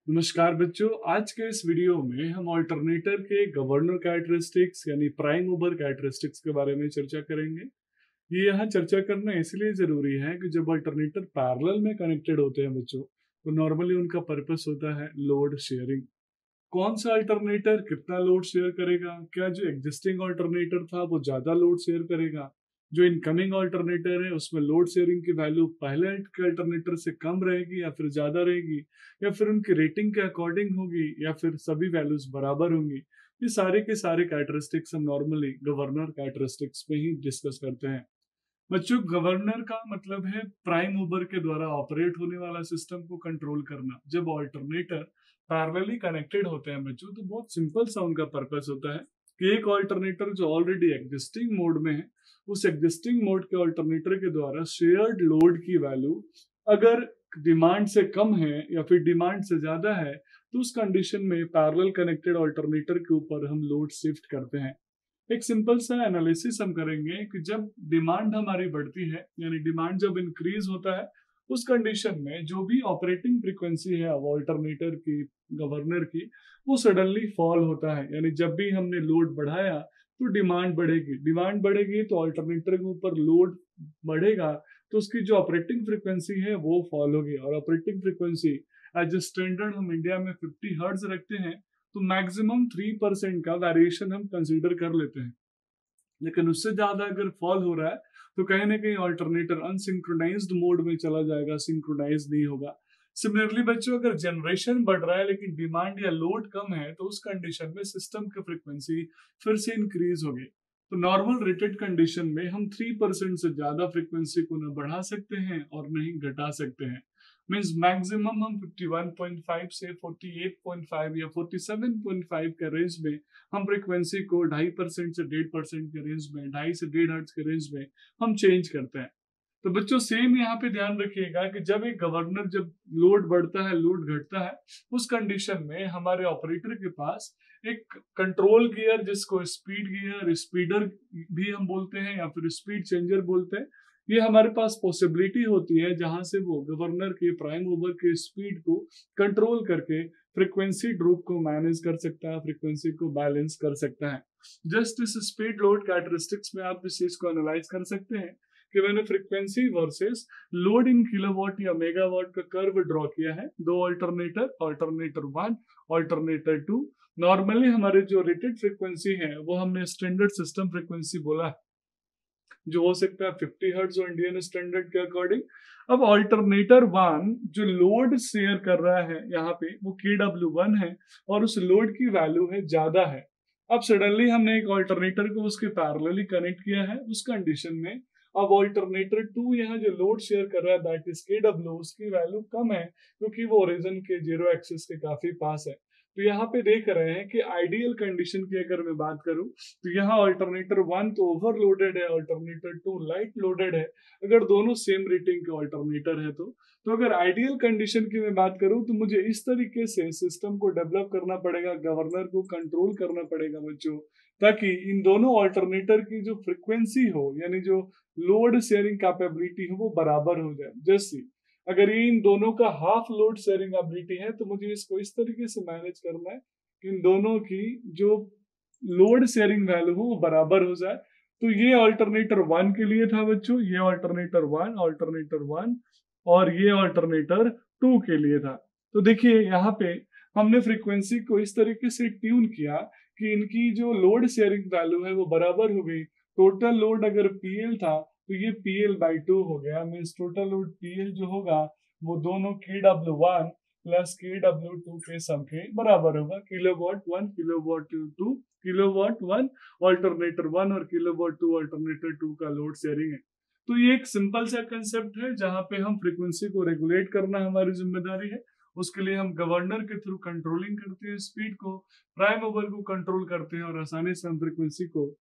नमस्कार बच्चों, आज के इस वीडियो में हम अल्टरनेटर के गवर्नर कैरेक्टरिस्टिक्स यानी प्राइम मूवर कैरेक्टरिस्टिक्स के बारे में चर्चा करेंगे। ये यहाँ चर्चा करना इसलिए जरूरी है कि जब अल्टरनेटर पैरेलल में कनेक्टेड होते हैं बच्चों, तो नॉर्मली उनका पर्पस होता है लोड शेयरिंग। कौन सा अल्टरनेटर कितना लोड शेयर करेगा? क्या जो एग्जिस्टिंग अल्टरनेटर था वो ज्यादा लोड शेयर करेगा? जो इनकमिंग अल्टरनेटर है उसमें लोड शेयरिंग की वैल्यू पहले के अल्टरनेटर से कम रहेगी या फिर ज्यादा रहेगी, या फिर उनकी रेटिंग के अकॉर्डिंग होगी, या फिर सभी वैल्यूज बराबर होंगी? ये सारे के सारे कैरेक्टरिस्टिक्स हम नॉर्मली गवर्नर कैरेक्टरिस्टिक्स पे ही डिस्कस करते हैं। बच्चों, गवर्नर का मतलब है प्राइम मूवर के द्वारा ऑपरेट होने वाला सिस्टम को कंट्रोल करना। जब ऑल्टरनेटर पैरेलली कनेक्टेड होते हैं बच्चों, तो बहुत सिंपल सा उनका पर्पस होता है कि एक ऑल्टरनेटर जो ऑलरेडी एग्जिस्टिंग मोड में है, उस एग्जिस्टिंग मोड के ऑल्टरनेटर के द्वारा शेयर्ड लोड की वैल्यू अगर डिमांड से कम है या फिर डिमांड से ज्यादा है, तो उस कंडीशन में पैरेलल कनेक्टेड ऑल्टरनेटर के ऊपर हम लोड शिफ्ट करते हैं। एक सिंपल सा एनालिसिस हम करेंगे कि जब डिमांड हमारी बढ़ती है, यानी डिमांड जब इंक्रीज होता है, उस कंडीशन में जो भी ऑपरेटिंग फ्रीक्वेंसी है अल्टरनेटर की, गवर्नर की, वो सडनली फॉल होता है। यानी जब भी हमने लोड बढ़ाया तो डिमांड बढ़ेगी, डिमांड बढ़ेगी तो अल्टरनेटर के ऊपर लोड बढ़ेगा, तो उसकी जो ऑपरेटिंग फ्रीक्वेंसी है वो फॉल होगी। और ऑपरेटिंग फ्रीक्वेंसी एज स्टैंडर्ड हम इंडिया में 50 हर्ट्ज रखते हैं, तो मैक्सिमम 3% का वेरिएशन हम कंसीडर कर लेते हैं। लेकिन उससे ज्यादा अगर फॉल हो रहा है तो कहीं ना कहीं ऑल्टरनेटर अनसिंक्रोनाइज्ड मोड में चला जाएगा, सिंक्रोनाइज नहीं होगा। सिमिलरली बच्चों, अगर जनरेशन बढ़ रहा है लेकिन डिमांड या लोड कम है, तो उस कंडीशन में सिस्टम की फ्रीक्वेंसी फिर से इंक्रीज होगी। तो नॉर्मल रेटेड कंडीशन में हम 3% से ज्यादा फ्रीक्वेंसी को न बढ़ा सकते हैं और नहीं घटा सकते हैं। मीन्स मैक्सिमम हम 51.5 से 48.5 या 47.5 के रेंज में हम फ्रीक्वेंसी को 2.5% से 1.5% के रेंज में, 2.5 से 1.5 हर्ट्ज के रेंज में हम चेंज करते हैं। तो बच्चों, सेम यहाँ पे ध्यान रखिएगा कि जब एक गवर्नर, जब लोड बढ़ता है लोड घटता है, उस कंडीशन में हमारे ऑपरेटर के पास एक कंट्रोल गियर, जिसको स्पीड गियर, स्पीडर भी हम बोलते हैं या फिर स्पीड चेंजर बोलते हैं, ये हमारे पास पॉसिबिलिटी होती है जहां से वो गवर्नर के प्राइम मूवर के स्पीड को कंट्रोल करके फ्रीक्वेंसी ड्रॉप को मैनेज कर सकता है, फ्रीक्वेंसी को बैलेंस कर सकता है। जस्ट इस स्पीड लोड कैरेक्टरिस्टिक्स में आप इस चीज को एनालाइज कर सकते हैं कि मैंने frequency versus load in kilowatt या मेगावाट का कर्व ड्रॉ किया है। दो अल्टरनेटर, अल्टरनेटर 1, अल्टरनेटर 2। नॉर्मली हमारे जो रेटेड फ्रीक्वेंसी है वो हमने स्टैंडर्ड सिस्टम फ्रीक्वेंसी बोला है, जो हो सकता है 50 हर्ट्ज और इंडियन स्टैंडर्ड के अकॉर्डिंग। अब अल्टरनेटर 1 जो लोड शेयर कर रहा है यहाँ पे, वो KW1 है और उस लोड की वैल्यू है ज्यादा है। अब सडनली हमने एक अल्टरनेटर को उसके पैरेलली कनेक्ट किया है, उस कंडीशन में अब अल्टरनेटर 2 यहाँ जो लोड शेयर कर रहा है, दैट इज KW, उसकी वैल्यू कम है क्योंकि वो ओरिजिन के जीरो एक्सिस के काफी पास है। तो यहाँ पे देख रहे हैं कि आइडियल कंडीशन की अगर मैं बात करूं, तो यहाँ अल्टरनेटर 1 तो ओवरलोडेड है, अल्टरनेटर 2 लाइट लोडेड है। अगर दोनों सेम रेटिंग के अल्टरनेटर है तो अगर आइडियल कंडीशन की मैं बात करूं, तो मुझे इस तरीके से सिस्टम को डेवलप करना पड़ेगा, गवर्नर को कंट्रोल करना पड़ेगा बच्चों, ताकि इन दोनों अल्टरनेटर की जो फ्रिक्वेंसी हो, यानी जो लोड शेयरिंग कैपेबिलिटी है, वो बराबर हो जाए। जैसे अगर ये इन दोनों का हाफ लोड शेयरिंग एबिलिटी है, तो मुझे इसको इस तरीके से मैनेज करना है कि इन दोनों की जो लोड शेयरिंग वैल्यू हो वो बराबर हो जाए। तो ये अल्टरनेटर 1 के लिए था बच्चों, ये अल्टरनेटर 1, अल्टरनेटर 1, और ये अल्टरनेटर 2 के लिए था। तो देखिए यहाँ पे हमने फ्रीक्वेंसी को इस तरीके से ट्यून किया कि इनकी जो लोड शेयरिंग वैल्यू है वो बराबर हो गई। टोटल लोड अगर PL था तो ये PL/2 हो गया। मीन्स टोटल लोड PL जो होगा वो दोनों KW1 प्लस KW2 के सम के बराबर होगा। किलोवाट 1, किलोवाट 2, किलोवाट 1 अल्टरनेटर 1 और किलोवाट 2 अल्टरनेटर 2 का लोड शेयरिंग है। तो ये एक सिंपल सा कंसेप्ट है जहां पे हम फ्रीक्वेंसी को रेगुलेट करना हमारी जिम्मेदारी है। उसके लिए हम गवर्नर के थ्रू कंट्रोलिंग करते हैं स्पीड को, प्राइम मूवर को कंट्रोल करते हैं और आसानी से हम फ्रीक्वेंसी को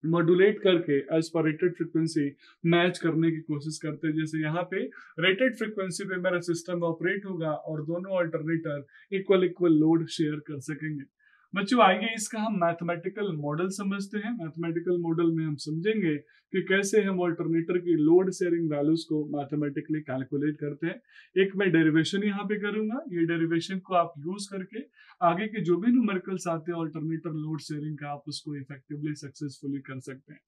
मॉड्यूलेट करके as per rated frequency match करने की कोशिश करते हैं। जैसे यहाँ पे रेटेड फ्रीक्वेंसी पे मेरा सिस्टम ऑपरेट होगा और दोनों alternator equal equal load share कर सकेंगे। बच्चों आइए इसका हम मैथमेटिकल मॉडल समझते हैं। मैथमेटिकल मॉडल में हम समझेंगे कि कैसे हम अल्टरनेटर की लोड शेयरिंग वैल्यूज को मैथमेटिकली कैलकुलेट करते हैं। एक मैं डेरिवेशन यहाँ पे करूंगा, ये डेरिवेशन को आप यूज करके आगे के जो भी न्यूमेरिकल्स आते हैं अल्टरनेटर लोड शेयरिंग का, आप उसको इफेक्टिवली सक्सेसफुली कर सकते हैं।